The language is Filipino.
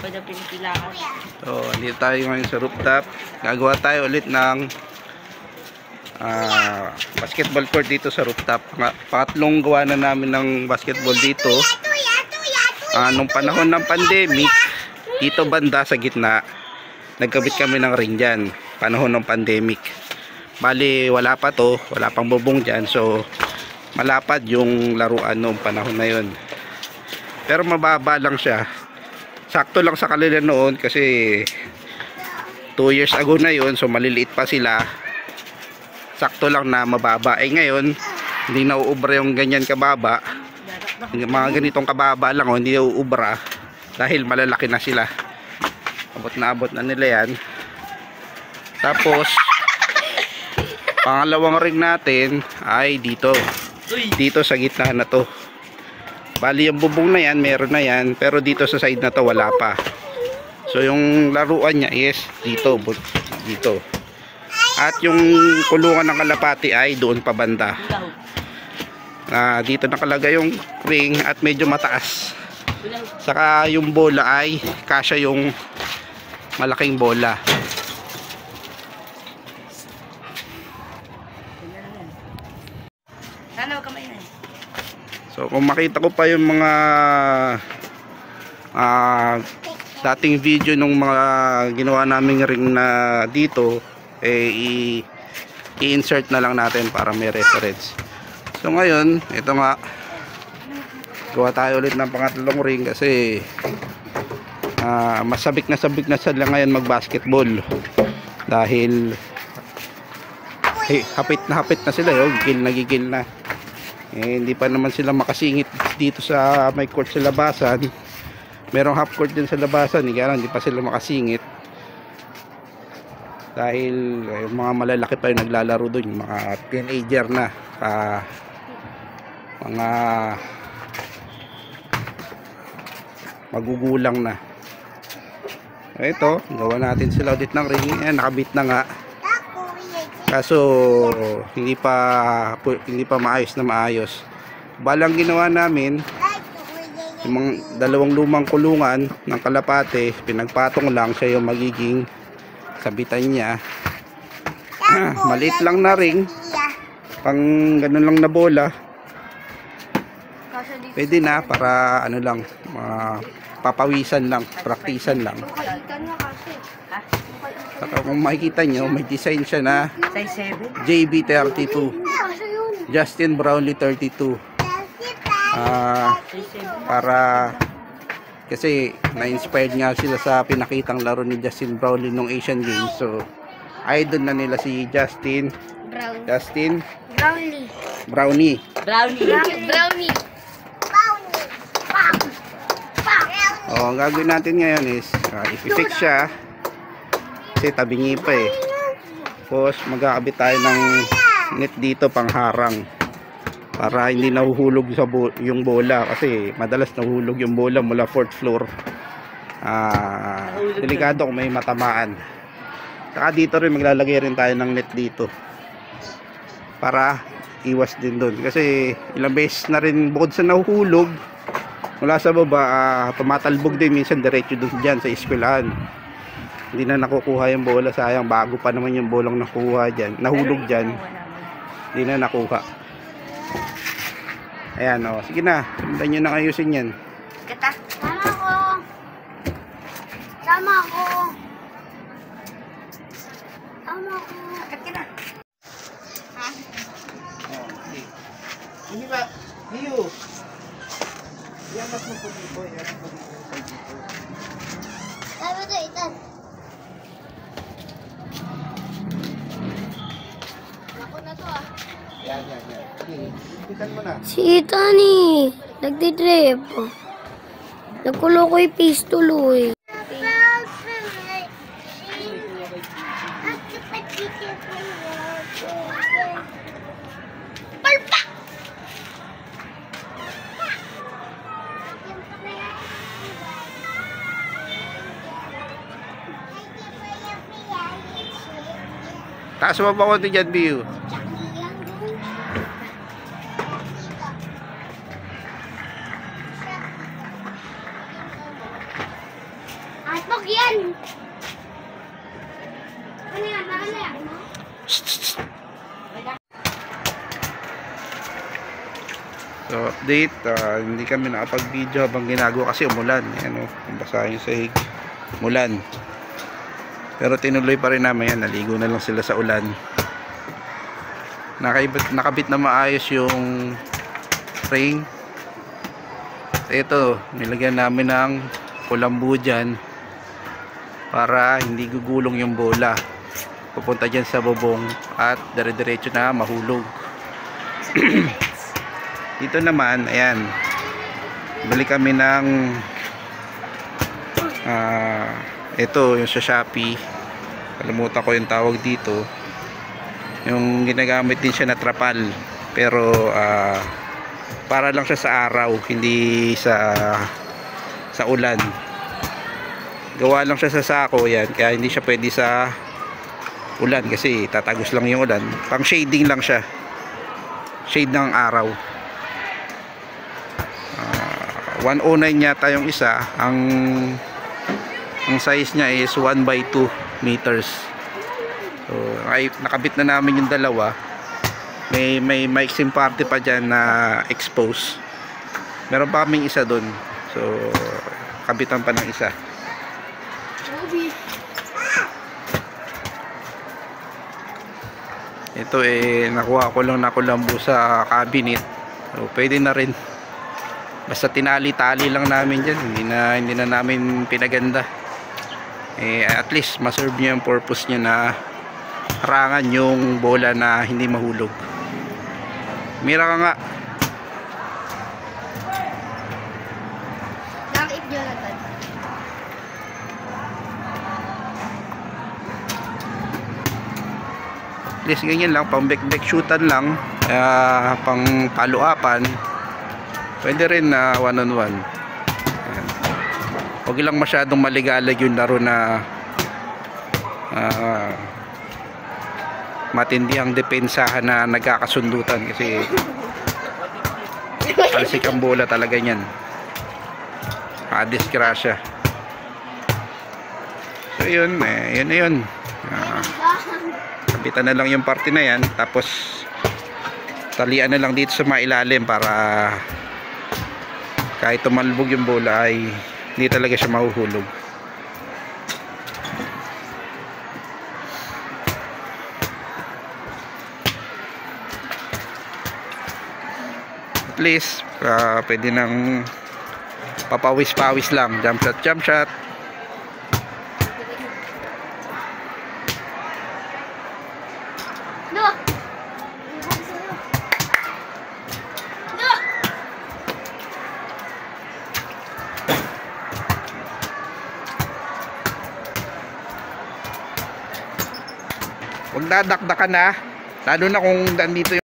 Pwede pinipilakan. So, dito tayo ngayon sa rooftop. Gagawa tayo ulit ng basketball court dito sa rooftop. Pangatlong gawa na namin ng basketball dito. Nung panahon ng pandemic, dito banda sa gitna, nagkabit kami ng ring dyan. Panahon ng pandemic. Bali, wala pa to. Wala pang bubong dyan. So, malapad yung laruan nung panahon na yun. Pero mababa lang siya. Sakto lang sa kanila noon kasi 2 years ago na yun, so maliliit pa sila. Sakto lang na mababa. Ngayon, hindi na uubra yung ganyan kababa. Mga ganitong kababa lang, hindi na uubra dahil malalaki na sila. Abot na nila yan. Tapos, pangalawang ring natin ay dito. Dito sa gitna na to. Bali yung bubong na yan, meron na yan, pero dito sa side na to wala pa. So yung laruan niya is dito. At yung kulungan ng kalapati ay doon pa banda. Dito nakalagay yung ring at medyo mataas. Saka yung bola ay kasya yung malaking bola. Sana huwag kamay na. So kung makita ko pa yung mga dating video nung mga ginawa naming ring na dito, i-insert na lang natin para may reference. So ngayon, ito nga, gawa tayo ulit ng pangatlong ring kasi mas sabik na sila ngayon mag basketball dahil hapit na sila, gigil na. Hindi pa naman sila makasingit dito sa may court sa labasan. Merong half court din sa labasan, hindi pa sila makasingit dahil yung mga malalaki pa yung naglalaro doon, yung mga teenager na, mga magugulang na. Ito, gawa natin sila ulit ng ring. Nakabit na nga. Kaso hindi pa maayos. Balang ginawa namin, yung mga dalawang lumang kulungan ng kalapate, pinagpatong lang siya yung magiging sabitan niya. Maliit lang na ring, pang ganun lang na bola. Pwede na para ano lang, papawisan lang, praktisan lang. Saka kung makikita nyo, may design siya na JB32, Justin Brownlee 32. Para kasi na-inspired nga sila sa pinakitang laro ni Justin Brownlee nung Asian Games. So idol na nila si Justin Brownlee. Ang gagawin natin ngayon is i-fix siya kasi tabingi pa Tapos magkakabit tayo ng net dito pang harang para hindi nahuhulog sa yung bola kasi madalas nahuhulog yung bola mula 4th floor. Delikado kung may matamaan. Saka dito rin maglalagay rin tayo ng net dito para iwas din doon kasi ilang beses na rin bukod sa nahuhulog mula sa baba, tumatalbog din minsan diretso doon dyan sa eskwelahan. Hindi na nakukuha yung bola, sayang, bago pa naman yung bolang nakuha dyan, nahulog dyan, hindi na nakuha. Ayan, sige na, sundan nyo na ayusin yan. Sama ko. Akat ka na. Hindi ba, Hiyo, iangat mo po dito, Sabi ito, itan. Ako na to Yan. Sige, ipitan mo na. Si Itani, nagdidrip. Nagkulo ko yung pistuloy. Taas mo pa konti dyan, Biyo. Batok yan! Ano yan? Nakalayak mo? So update, hindi kami nakapag-video habang ginagawa kasi umulan. Ayan o, basa yung sahig. Umulan. Pero tinuloy pa rin namin yan. Naligo na lang sila sa ulan. Nakabit na maayos yung ring. Ito, nilagyan namin ng kulambu dyan para hindi gugulong yung bola. Pupunta dyan sa bubong at dire-diretso na mahulog. Dito naman, ayan, balik kami ng ito yung sa Shopee, kalimutan ko yung tawag dito, yung ginagamit din siya na trapal, pero para lang siya sa araw, hindi sa ulan. Gawa lang siya sa sako yan, kaya hindi siya pwede sa ulan kasi tatagos lang yung ulan. Pang shading lang siya, shade ng araw. 109 yata yung isa. Ang size niya is 1/2 meters. So ay nakabit na namin yung dalawa. May mixing party pa dyan na expose. Meron pa kaming isa doon. So kabitan pa ng isa. Ito nakuha ko lang na kulambu sa cabinet. So pwede na rin. Basta tinali-tali lang namin dyan, hindi na namin pinaganda. At least maserve niya yung purpose niya na harangan yung bola na hindi mahulog. Mira ka nga. Nakit Jonathan. At least ganyan lang, pang back shootan lang, pang paluapan. Pwede rin na 1-on-1. Huwag lang masyadong maligalig yung laro na matindi ang depensahan na nagkakasundutan kasi talsik ang bola talaga niyan. Disgrasya. So yun, yun. Kabitan na lang yung parte na yan, tapos talian na lang dito sa mailalim para kahit tumalbog yung bola ay hindi talaga siya mahuhulog. At least pwede nang papawis-pawis lang, jump shot. No! Huwag dadakdakan na, lalo na kung nandito yung